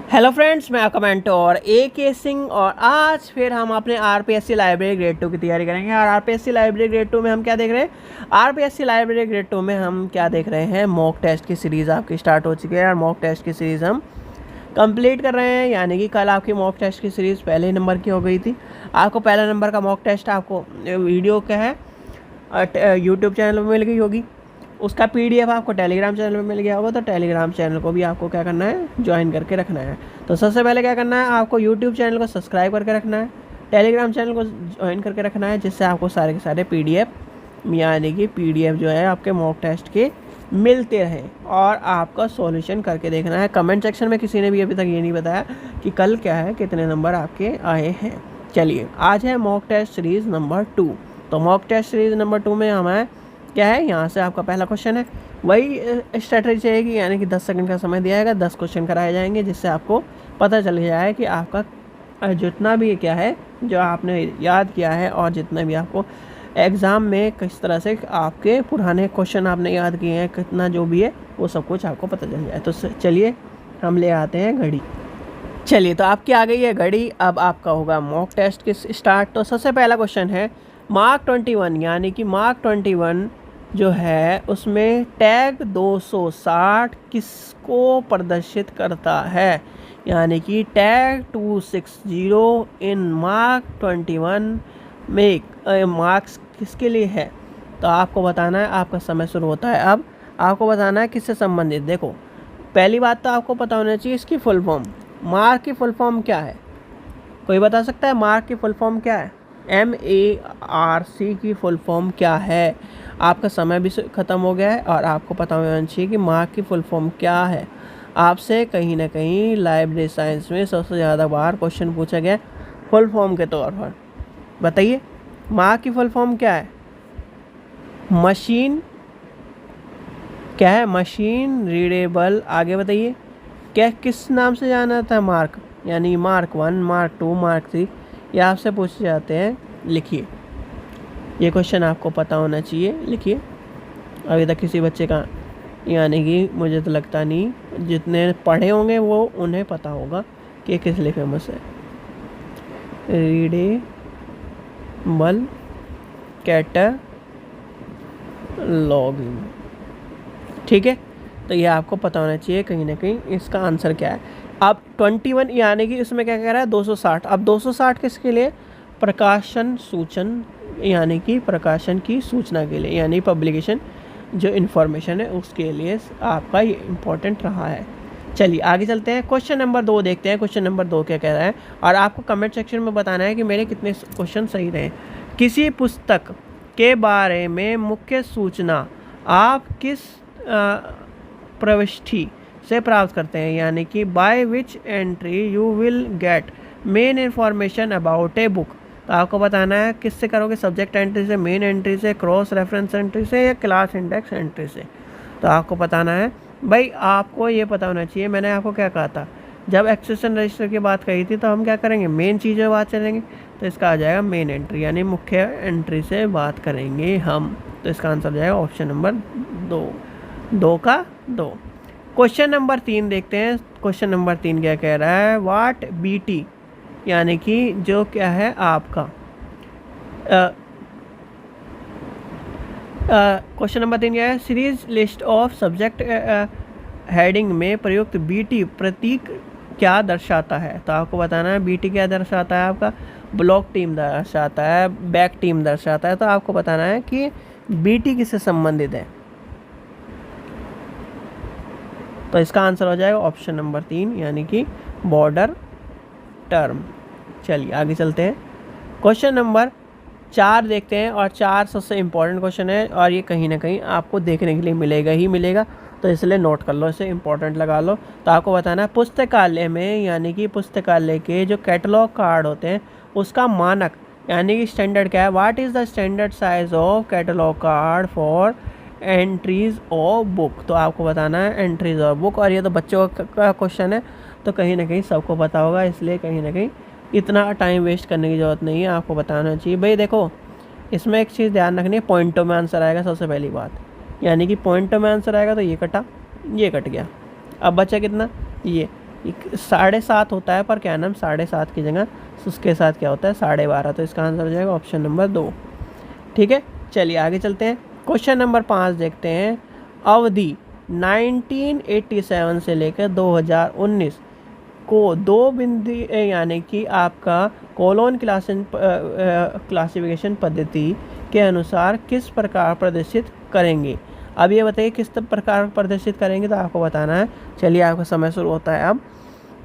Hello friends, मैं आपका mentor AK Singh और आज फिर हम अपने RPSC लाइब्रेरी ग्रेड 2 की तैयारी करेंगे। और RPSC लाइब्रेरी ग्रेड 2 में हम क्या देख रहे हैं? RPSC लाइब्रेरी ग्रेड 2 में हम क्या देख रहे हैं? मॉक टेस्ट की सीरीज़ आपकी स्टार्ट हो चुकी है और मॉक टेस्ट की सीरीज़ हम कंप्लीट कर रहे हैं। यानी कि कल आपकी मॉक टेस्ट की सीरीज़ पहले नंबर की हो गई थी। आपको पहला नंबर का मॉक टेस्ट आपको वीडियो क्या है यूट्यूब चैनल पर मिल गई होगी। उसका PDF आपको टेलीग्राम चैनल में मिल गया होगा। तो टेलीग्राम चैनल को भी आपको क्या करना है? ज्वाइन करके रखना है। तो सबसे पहले क्या करना है? आपको यूट्यूब चैनल को सब्सक्राइब करके रखना है, टेलीग्राम चैनल को ज्वाइन करके रखना है, जिससे आपको सारे के सारे PDF यानी कि PDF जो है आपके मॉक टेस्ट के मिलते रहें और आपका सॉल्यूशन करके देखना है। कमेंट सेक्शन में किसी ने भी अभी तक ये नहीं बताया कि कल क्या है, कितने नंबर आपके आए हैं। चलिए, आज है मॉक टेस्ट सीरीज़ नंबर 2। तो मॉक टेस्ट सीरीज़ नंबर 2 में हमें क्या है, यहाँ से आपका पहला क्वेश्चन है, वही स्ट्रेटजी रहेगी। यानी कि 10 सेकंड का समय दिया जाएगा, 10 क्वेश्चन कराए जाएंगे, जिससे आपको पता चल जाए कि आपका जितना भी क्या है जो आपने याद किया है और जितना भी आपको एग्ज़ाम में किस तरह से आपके पुराने क्वेश्चन आपने याद किए हैं, कितना जो भी है वो सब कुछ आपको पता चल जाए। तो चलिए हम ले आते हैं घड़ी। चलिए, तो आपकी आ गई है घड़ी। अब आपका होगा मॉक टेस्ट की स्टार्ट। तो सबसे पहला क्वेश्चन है मार्क 21, यानी कि मार्क 21 जो है उसमें टैग 260 किसको प्रदर्शित करता है? यानी कि टैग 260 इन मार्क 21 में मार्क्स किसके लिए है? तो आपको बताना है। आपका समय शुरू होता है। अब आपको बताना है किससे संबंधित। देखो, पहली बात तो आपको पता होना चाहिए इसकी फुल फॉर्म। मार्क की फुल फॉर्म क्या है? कोई बता सकता है मार्क की फुल फॉर्म क्या है? MARC की फुल फॉर्म क्या है? आपका समय भी ख़त्म हो गया है और आपको पता होना चाहिए कि मार्क की फुल फॉर्म क्या है। आपसे कहीं ना कहीं लाइब्रेरी साइंस में सबसे ज़्यादा बार क्वेश्चन पूछा गया फुल फॉर्म के तौर पर। बताइए, मार्क की फुल फॉर्म क्या है? मशीन क्या है? Machine readable. आगे बताइए, क्या किस नाम से जाना था मार्क? यानी मार्क 1, मार्क 2, मार्क 3, ये आपसे पूछे जाते हैं। लिखिए, ये क्वेश्चन आपको पता होना चाहिए। लिखिए, अभी तक किसी बच्चे का यानी कि मुझे तो लगता नहीं, जितने पढ़े होंगे वो उन्हें पता होगा कि किस लिए फेमस है। रीडेबल कैटलॉगिंग, ठीक है। तो ये आपको पता होना चाहिए कहीं ना कहीं इसका आंसर क्या है। अब 21 यानी कि इसमें क्या कह रहा है? 260। अब 260 किसके लिए? प्रकाशन सूचन, यानी कि प्रकाशन की सूचना के लिए, यानी पब्लिकेशन जो इन्फॉर्मेशन है उसके लिए आपका ये इम्पोर्टेंट रहा है। चलिए आगे चलते हैं। क्वेश्चन नंबर 2 देखते हैं। क्वेश्चन नंबर 2 क्या कह रहा है और आपको कमेंट सेक्शन में बताना है कि मेरे कितने क्वेश्चन सही रहे। किसी पुस्तक के बारे में मुख्य सूचना आप किस प्रविष्टि से प्राप्त करते हैं? यानी कि by which entry you will get main information about a book. तो आपको बताना है किससे करोगे? सब्जेक्ट एंट्री से, मेन एंट्री से, क्रॉस रेफरेंस एंट्री से या क्लास इंडेक्स एंट्री से। तो आपको बताना है भाई, आपको ये पता होना चाहिए। मैंने आपको क्या कहा था जब एक्सेशन रजिस्टर की बात कही थी? तो हम क्या करेंगे? मेन चीज़ें बात करेंगे। तो इसका आ जाएगा मेन एंट्री, यानी मुख्य एंट्री से बात करेंगे हम। तो इसका आंसर जाएगा ऑप्शन नंबर 2 का 2। क्वेश्चन नंबर 3 देखते हैं। क्वेश्चन नंबर 3 क्या कह रहा है? वाट BT, यानी कि जो क्या है आपका क्वेश्चन नंबर 3 क्या है? Series list of subject heading में प्रयुक्त BT प्रतीक क्या दर्शाता है? तो आपको बताना है BT क्या दर्शाता है। आपका ब्लॉक टीम दर्शाता है, बैक टीम दर्शाता है। तो आपको बताना है कि BT किससे संबंधित है। तो इसका आंसर हो जाएगा ऑप्शन नंबर 3, यानी कि बॉर्डर टर्म। चलिए आगे चलते हैं। क्वेश्चन नंबर 4 देखते हैं और 4 सबसे इम्पोर्टेंट क्वेश्चन है और ये कहीं ना कहीं आपको देखने के लिए मिलेगा ही मिलेगा। तो इसलिए नोट कर लो, इसे इम्पोर्टेंट लगा लो। तो आपको बताना है पुस्तकालय में, यानी कि पुस्तकालय के जो कैटलॉग कार्ड होते हैं उसका मानक यानी कि स्टैंडर्ड क्या है? What is the standard size of catalogue card for entries of book. तो आपको बताना है एंट्रीज ऑफ बुक। और ये तो बच्चों का क्वेश्चन है, तो कहीं ना कहीं सबको पता होगा, इसलिए कहीं ना कहीं इतना टाइम वेस्ट करने की ज़रूरत नहीं है। आपको बताना चाहिए। भाई देखो, इसमें एक चीज़ ध्यान रखनी है, पॉइंटों में आंसर आएगा सबसे पहली बात। यानी कि पॉइंटों में आंसर आएगा तो ये कटा, ये कट गया। अब बचा कितना? ये। 7.5 होता है, पर क्या नाम 7.5 की जगह उसके साथ क्या होता है 12.5। तो इसका आंसर हो जाएगा ऑप्शन नंबर 2। ठीक है, चलिए आगे चलते हैं। क्वेश्चन नंबर 5 देखते हैं। अवधि 1987 से लेकर 2019 को दो बिंदु यानी कि आपका कोलोन क्लासिफिकेशन पद्धति के अनुसार किस प्रकार प्रदर्शित करेंगे। अब ये बताइए किस प्रकार प्रदर्शित करेंगे, तो आपको बताना है। चलिए आपका समय शुरू होता है अब।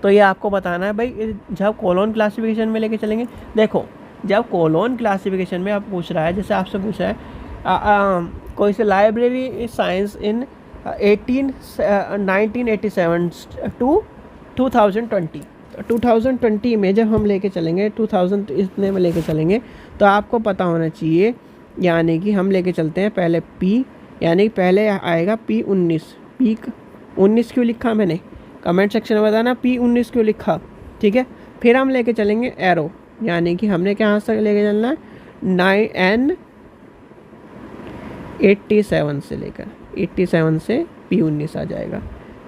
तो ये आपको बताना है भाई, जब कोलोन क्लासिफिकेशन में लेके चलेंगे, देखो जब कोलोन क्लासिफिकेशन में आप पूछ रहा है, जैसे आपसे पूछा है कोई से लाइब्रेरी साइंस इन 1987 टू 2020। 2020 में जब हम लेके चलेंगे 2000 इतने में लेके चलेंगे, तो आपको पता होना चाहिए, यानी कि हम लेके चलते हैं पहले P, यानी पहले आएगा P19। P19 क्यों लिखा मैंने, कमेंट सेक्शन में बताना P19 क्यों लिखा। ठीक है, फिर हम लेके चलेंगे एरो, यानी कि हमने क्या तक लेके चलना है N87 से लेकर 87 से P19 आ जाएगा।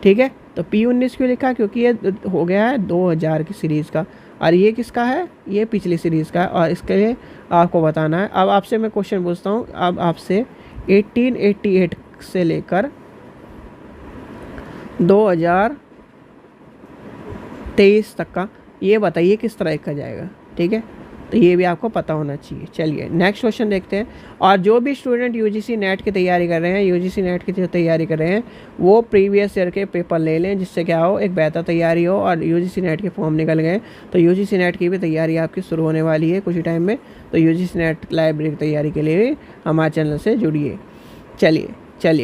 ठीक है, तो P19 क्यों लिखा, क्योंकि ये हो गया है 2000 की सीरीज़ का, और ये किसका है, ये पिछली सीरीज़ का है, और इसके लिए आपको बताना है। अब आपसे मैं क्वेश्चन पूछता हूँ, अब आपसे 1888 से लेकर 2023 तक का ये बताइए किस तरह का जाएगा। ठीक है, तो ये भी आपको पता होना चाहिए। चलिए नेक्स्ट क्वेश्चन देखते हैं। और जो भी स्टूडेंट यूजीसी नेट की तैयारी कर रहे हैं, यूजीसी नेट की जो तैयारी कर रहे हैं, वो प्रीवियस ईयर के पेपर ले लें, जिससे क्या हो एक बेहतर तैयारी हो। और यूजीसी नेट के फॉर्म निकल गए, तो यूजीसी नेट की भी तैयारी आपकी शुरू होने वाली है कुछ ही टाइम में। तो यूजीसी नेट लाइब्रेरी की तैयारी के लिए हमारे चैनल से जुड़िए। चलिए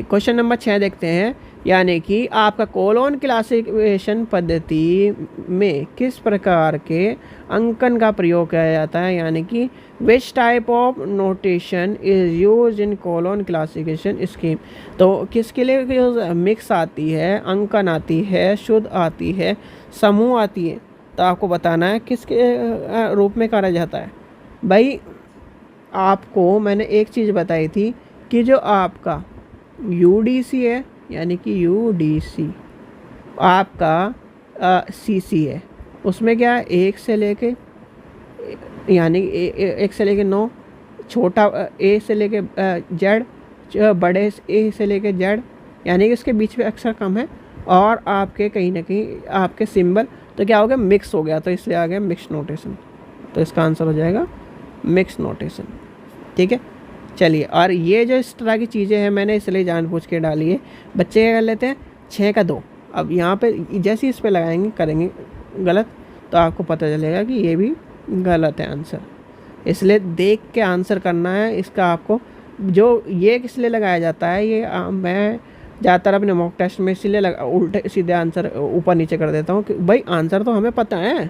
क्वेश्चन नंबर 6 देखते हैं। यानी कि आपका कोलोन क्लासिफिकेशन पद्धति में किस प्रकार के अंकन का प्रयोग किया जाता है, यानी कि which type of notation is use in colon classification scheme. तो किसके लिए मिक्स आती है, अंकन आती है, शुद्ध आती है, समूह आती है, तो आपको बताना है किसके रूप में करा जाता है। भाई आपको मैंने एक चीज़ बताई थी कि जो आपका यूडीसी है, यानी कि यूडीसी आपका सीसी है, उसमें क्या है 1 से लेके यानी 1 से लेके 9, छोटा ए से लेके जेड, बड़े ए से लेके जेड, यानी कि इसके बीच में अक्षर कम है, और आपके कहीं ना कहीं आपके सिंबल तो क्या हो गया मिक्स हो गया, तो इसलिए आ गया मिक्स नोटेशन। तो इसका आंसर हो जाएगा मिक्स नोटेशन। ठीक है, चलिए, और ये जो इस तरह की चीज़ें हैं मैंने इसलिए जानबूझ के डाली है। बच्चे क्या कर लेते हैं 6 का 2, अब यहाँ पे जैसे इस पे लगाएंगे करेंगे गलत, तो आपको पता चलेगा कि ये भी गलत है आंसर। इसलिए देख के आंसर करना है इसका। आपको जो ये किस लिए लगाया जाता है, ये मैं ज़्यादातर अपने मॉक टेस्ट में इसलिए उल्टे सीधे आंसर ऊपर नीचे कर देता हूँ कि भाई आंसर तो हमें पता है।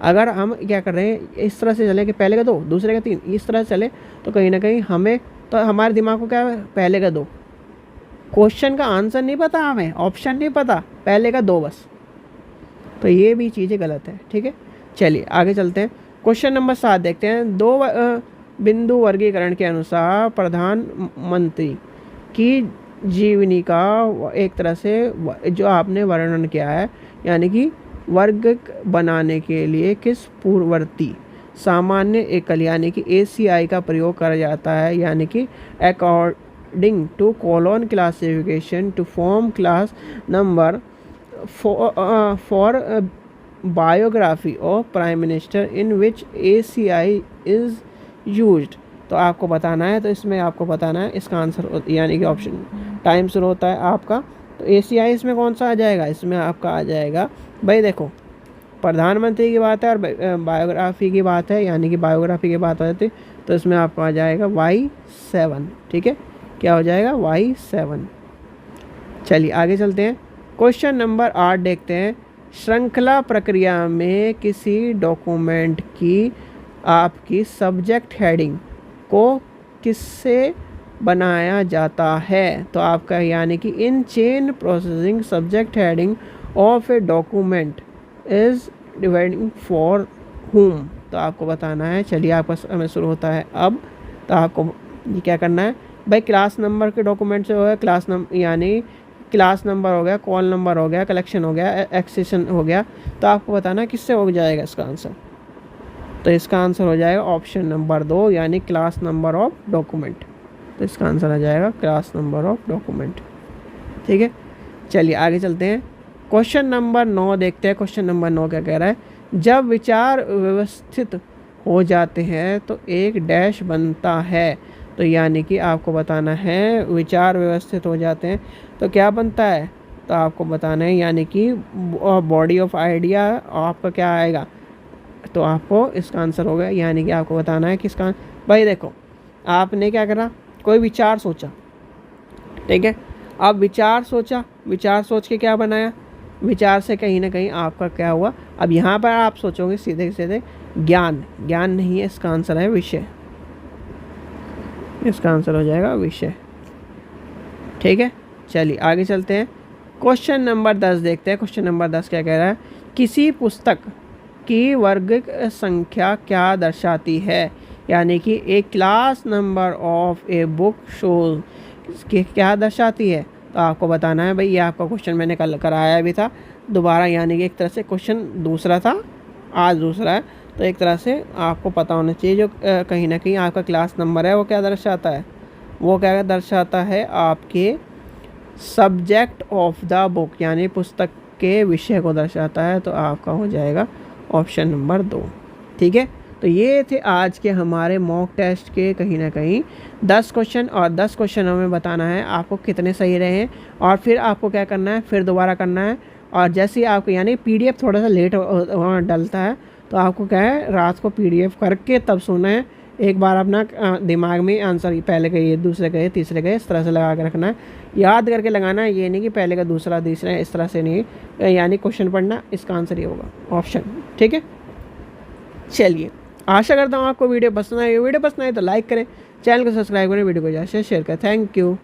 अगर हम क्या कर रहे हैं इस तरह से चले कि पहले का 2 दूसरे का 3, इस तरह से चले, तो कहीं ना कहीं हमें तो हमारे दिमाग को क्या है पहले का 2, क्वेश्चन का आंसर नहीं पता, हमें ऑप्शन नहीं पता, पहले का 2 बस। तो ये भी चीज़ें गलत है। ठीक है, चलिए आगे चलते हैं। क्वेश्चन नंबर 7 देखते हैं। 2 बिंदु वर्गीकरण के अनुसार प्रधानमंत्री की जीवनी का एक तरह से जो आपने वर्णन किया है, यानी कि वर्ग बनाने के लिए किस पूर्ववर्ती सामान्य एकल यानी कि ACI का प्रयोग करा जाता है, यानी कि according to colon classification to form class number for biography of prime minister in which ACI is used. तो आपको बताना है, तो इसमें आपको बताना है इसका आंसर, यानी कि ऑप्शन टाइम शुरू होता है आपका। तो ACI इसमें कौन सा आ जाएगा, इसमें आपका आ जाएगा भाई देखो प्रधानमंत्री की बात है और बायोग्राफी की बात है, यानी कि बायोग्राफी की बात हो जाती, तो इसमें आपको आ जाएगा Y7। ठीक है, क्या हो जाएगा Y7। चलिए आगे चलते हैं। क्वेश्चन नंबर 8 देखते हैं। श्रृंखला प्रक्रिया में किसी डॉक्यूमेंट की आपकी सब्जेक्ट हेडिंग को किससे बनाया जाता है, तो आपका यानी कि in chain processing subject heading of a document is dividing for whom, तो आपको बताना है। चलिए आपका समय शुरू होता है अब। तो आपको ये क्या करना है भाई, क्लास नंबर के डॉक्यूमेंट से हो क्लास नंबर, यानी क्लास नंबर हो गया, कॉल नंबर हो गया, कलेक्शन हो गया, एक्सेशन हो गया, तो आपको बताना किससे हो जाएगा इसका आंसर। तो इसका आंसर हो जाएगा ऑप्शन नंबर 2 यानी क्लास नंबर ऑफ डॉक्यूमेंट। तो इसका आंसर आ जाएगा क्लास नंबर ऑफ डॉक्यूमेंट। ठीक है, चलिए आगे चलते हैं। क्वेश्चन नंबर 9 देखते हैं। क्वेश्चन नंबर 9 क्या कह रहा है, जब विचार व्यवस्थित हो जाते हैं तो एक डैश बनता है। तो यानी कि आपको बताना है विचार व्यवस्थित हो जाते हैं तो क्या बनता है, तो आपको बताना है यानी कि बॉडी ऑफ आइडिया आपका क्या आएगा, तो आपको इसका आंसर होगा यानी कि आपको बताना है किसका। भाई देखो, आपने क्या करा, कोई विचार सोचा, ठीक है, अब विचार सोचा, विचार सोच के क्या बनाया, विचार से कहीं ना कहीं आपका क्या हुआ। अब यहाँ पर आप सोचोगे सीधे सीधे ज्ञान, ज्ञान नहीं है, इसका आंसर है विषय। इसका आंसर हो जाएगा विषय। ठीक है, चलिए आगे चलते हैं। क्वेश्चन नंबर 10 देखते हैं। क्वेश्चन नंबर 10 क्या कह रहा है, किसी पुस्तक की वर्गिक संख्या क्या दर्शाती है। यानी कि एक class number of a book shows क्या दर्शाती है। तो आपको बताना है भाई, ये आपका क्वेश्चन मैंने कल कराया भी था दोबारा, यानी कि एक तरह से क्वेश्चन दूसरा था, आज दूसरा है, तो एक तरह से आपको पता होना चाहिए जो कहीं ना कहीं आपका क्लास नंबर है वो क्या दर्शाता है, वो क्या दर्शाता है आपके सब्जेक्ट ऑफ द बुक यानी पुस्तक के विषय को दर्शाता है। तो आपका हो जाएगा ऑप्शन नंबर 2। ठीक है, तो ये थे आज के हमारे मॉक टेस्ट के कहीं ना कहीं 10 क्वेश्चन, और 10 क्वेश्चन हमें बताना है आपको कितने सही रहे हैं, और फिर आपको क्या करना है, फिर दोबारा करना है। और जैसे ही आपको यानी पीडीएफ थोड़ा सा लेट डलता है, तो आपको क्या है, रात को पीडीएफ करके तब सोना है। एक बार अपना दिमाग में आंसर पहले का ये, दूसरे का ये, तीसरे का इस तरह से लगा के रखना है, याद करके लगाना है। ये नहीं कि पहले का दूसरा तीसरा इस तरह से नहीं, यानी क्वेश्चन पढ़ना, इसका आंसर ये होगा ऑप्शन। ठीक है, चलिए आशा करता हूँ आपको वीडियो पसंद आई। वीडियो पसंद आई तो लाइक करें, चैनल को सब्सक्राइब करें, वीडियो को ज़्यादा से शेयर करें। Thank you.